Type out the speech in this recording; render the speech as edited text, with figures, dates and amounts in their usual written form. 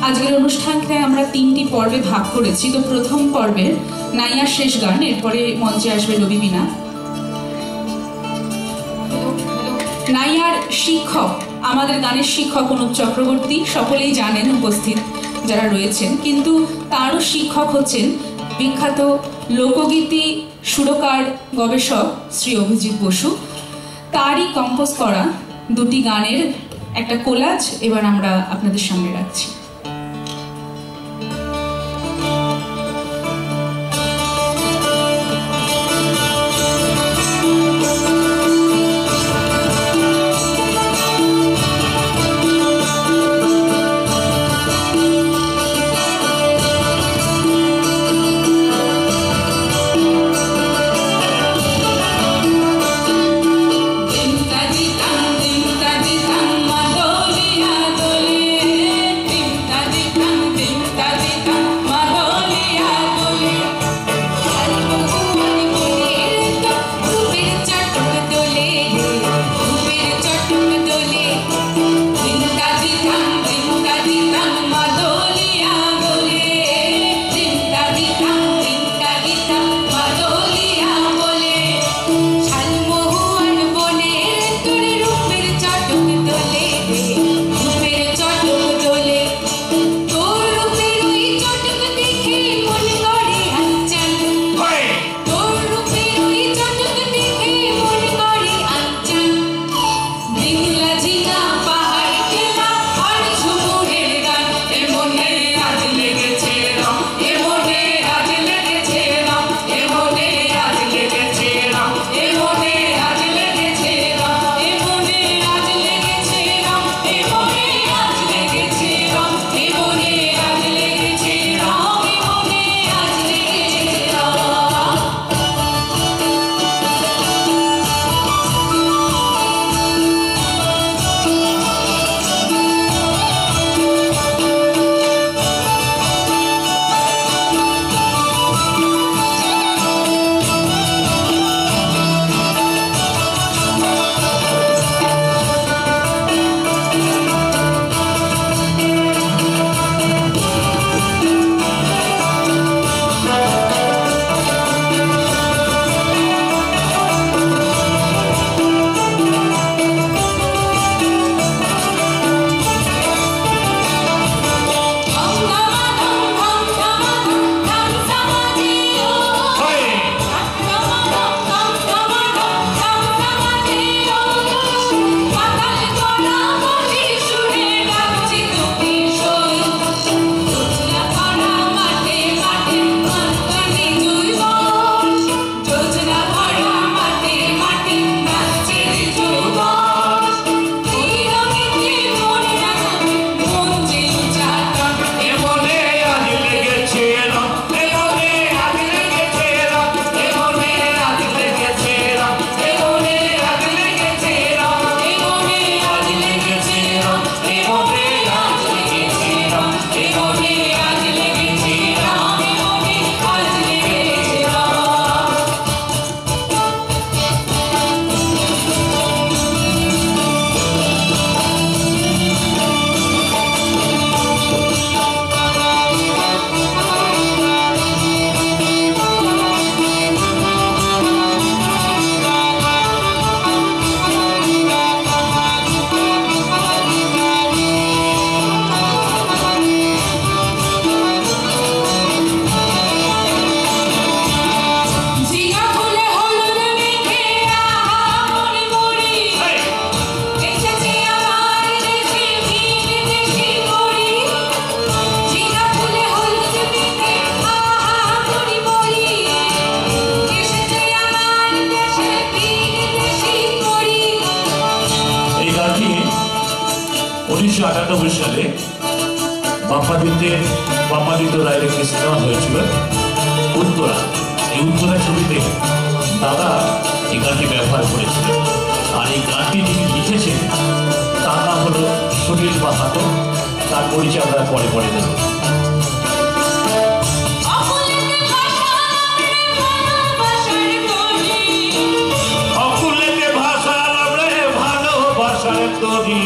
আজকের অনুষ্ঠানকে আমরা তিনটি পর্বে ভাগ করেছি। তো প্রথম পর্বের নাইয়ার শেষ গান, এরপরে মঞ্চে আসবে রবি মিনা। নাইয়ার শিক্ষক, আমাদের গানের শিক্ষক অনুপ চক্রবর্তী, সকলেই জানেন উপস্থিত যারা রয়েছেন, কিন্তু তারও শিক্ষক হচ্ছেন বিখ্যাত লোকগীতি সুরকার গবেষক শ্রী অভিজিৎ বসু। তারই কম্পোজ করা দুটি গানের একটা কোলাজ এবার আমরা আপনাদের সামনে রাখছি। সালে বাপ্পাদিত্য রায়ের একটি সিনেমা হয়েছিল উত্তরা। এই উত্তরা ছবিতে দাদা এই গানটি ব্যবহার করেছিলেন। আর এই গানটি যিনি লিখেছেন তার নাম হলো সুনীল বাহাতো। তার পরিচয় আমরা পরে পরে দেব। অকুলেতে ভাষা ভালোবাসার তরি